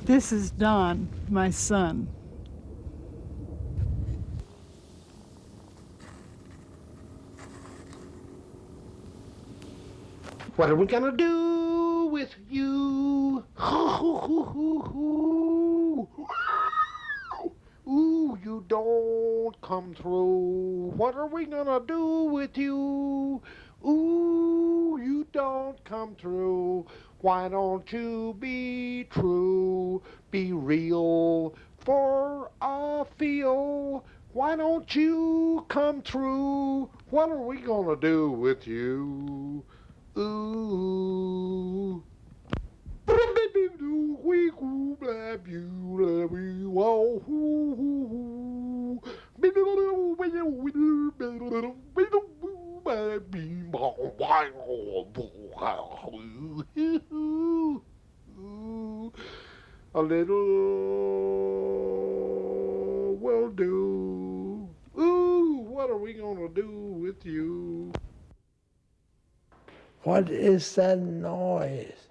This is Don, my son. What are we gonna do with you? Ooh, you don't come through. What are we gonna do with you? Ooh, you don't come through. Why don't you be true? Be real for a feel. Why don't you come through? What are we gonna do with you? Ooh. A little will do. Ooh, what are we gonna do with you? What is that noise?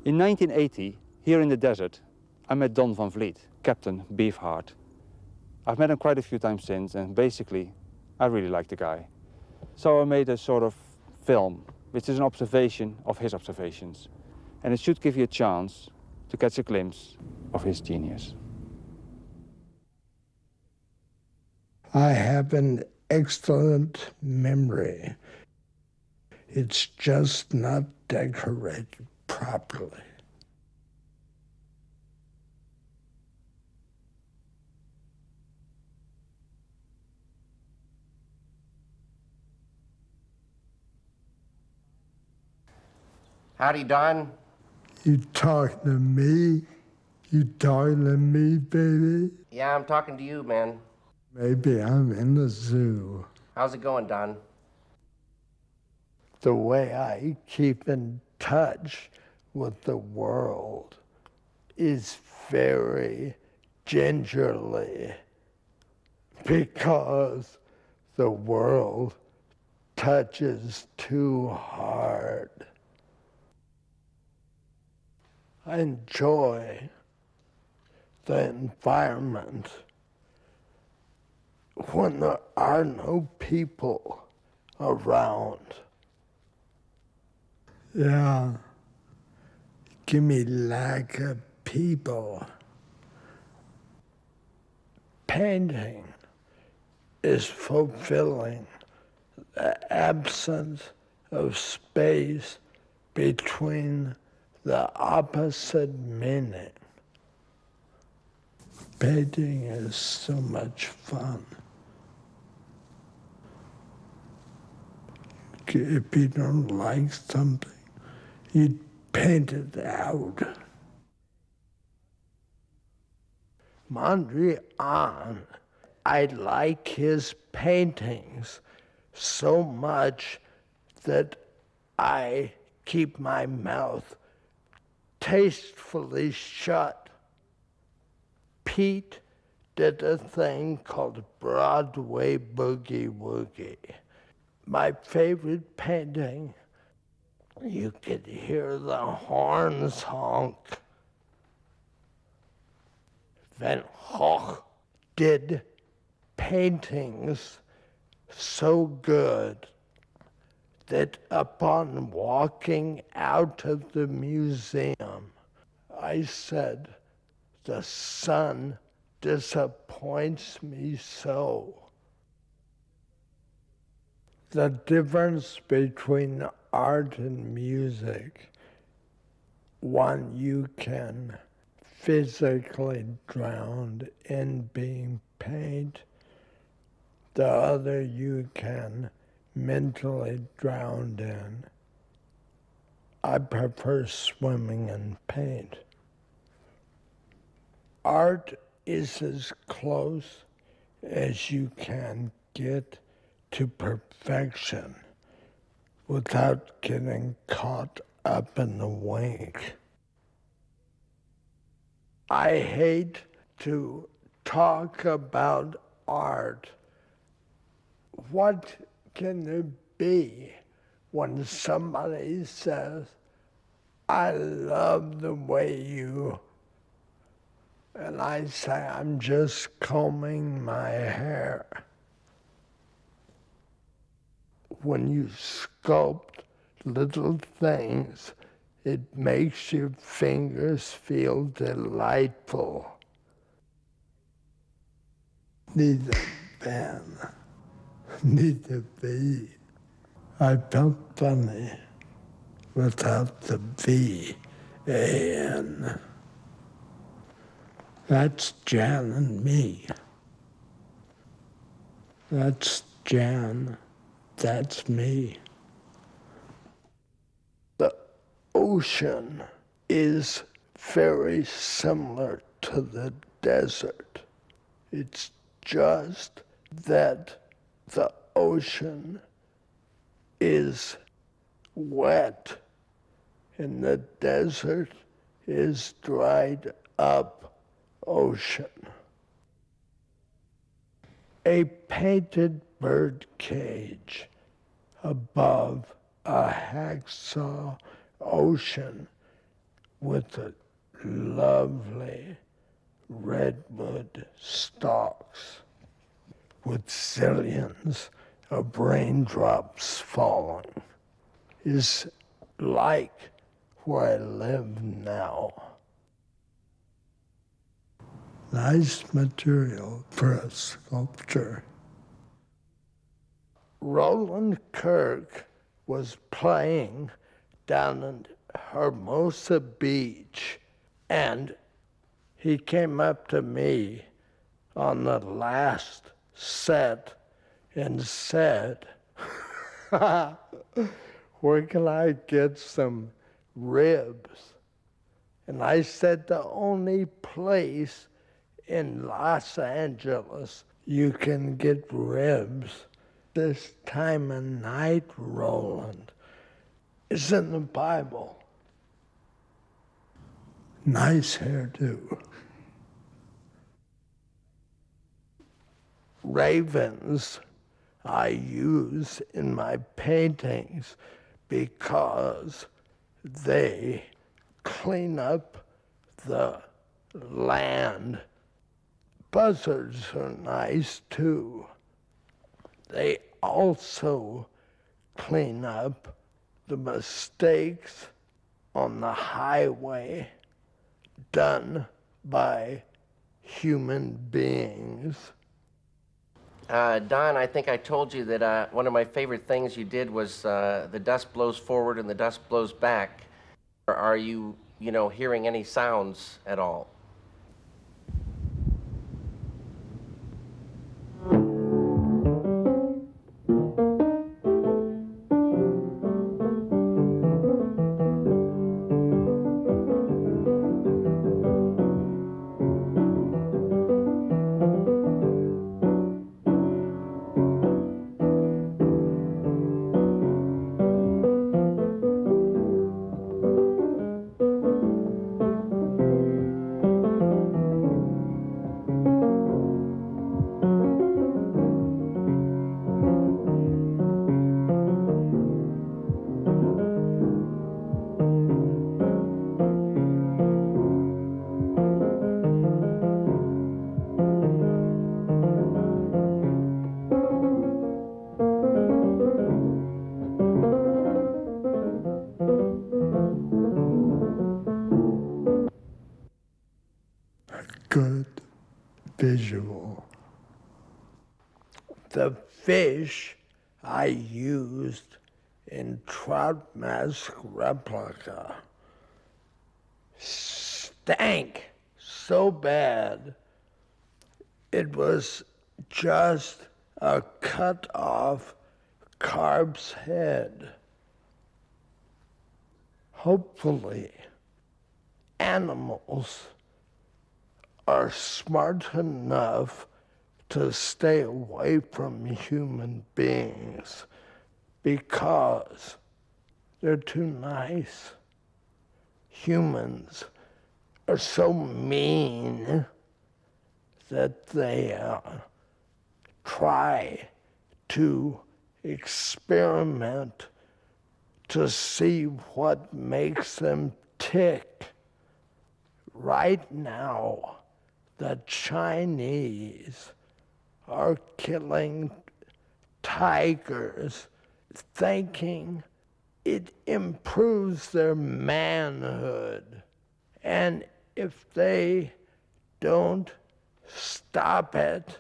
In 1980, here in the desert, I met Don van Vliet, Captain Beefheart. I've met him quite a few times since, and basically, I really like the guy. So I made a sort of film, which is an observation of his observations. And it should give you a chance to catch a glimpse of his genius. I have an excellent memory. It's just not decorated properly. Howdy, Don. You talking to me? You talking to me, baby? Yeah, I'm talking to you, man. Maybe I'm in the zoo. How's it going, Don? The way I keep in touch with the world is very gingerly, because the world touches too hard. I enjoy the environment when there are no people around. Yeah, give me lack of people. Painting is fulfilling the absence of space between the opposite meaning. Painting is so much fun. If you don't like something, you paint it out. Mondrian, I like his paintings so much that I keep my mouth tastefully shut. Pete did a thing called Broadway Boogie Woogie. My favorite painting, you could hear the horns honk. Van Gogh did paintings so good that upon walking out of the museum, I said, the sun disappoints me so. The difference between art and music, one you can physically drown in being paid, the other you can mentally drown in. I prefer swimming in paint. Art is as close as you can get to perfection without getting caught up in the wink. I hate to talk about art. What can it be when somebody says, I love the way you, and I say, I'm just combing my hair. When you sculpt little things, it makes your fingers feel delightful. Need a pen, need a V. I felt funny without the V-A-N. That's Jan and me. That's Jan, that's me. The ocean is very similar to the desert. It's just that the ocean is wet and the desert is dried up ocean. A painted bird cage above a hacksaw ocean with a lovely redwood stalks with zillions of raindrops falling is like where I live now. Nice material for a sculpture. Roland Kirk was playing down in Hermosa Beach, and he came up to me on the last set and said, where can I get some ribs? And I said, the only place in Los Angeles you can get ribs this time of night, Roland, is in the Bible. Nice hairdo. Ravens I use in my paintings because they clean up the land. Buzzards are nice too. They also clean up the mistakes on the highway done by human beings. Don, I think I told you that one of my favorite things you did was the dust blows forward and the dust blows back. Are you, hearing any sounds at all? Good visual. The fish I used in Trout Mask Replica stank so bad. It was just a cut off carp's head. Hopefully, animals are smart enough to stay away from human beings because they're too nice. Humans are so mean that they try to experiment to see what makes them tick. Right now, the Chinese are killing tigers, thinking it improves their manhood. And if they don't stop it,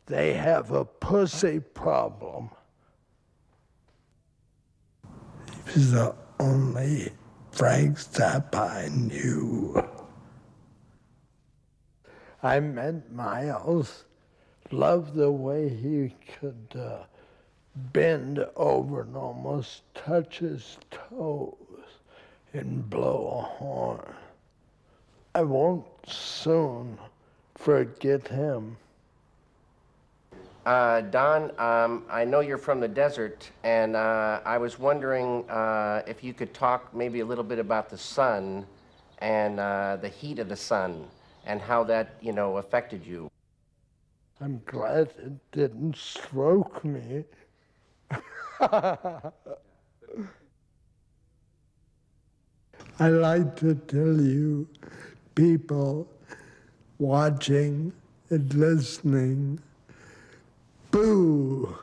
they have a pussy problem. He was the only Frank Zappa I knew. I met Miles, loved the way he could bend over and almost touch his toes and blow a horn. I won't soon forget him. Don, I know you're from the desert, and I was wondering if you could talk maybe a little bit about the sun and the heat of the sun and how that, affected you. I'm glad it didn't stroke me. I like to tell you, people watching and listening, boo!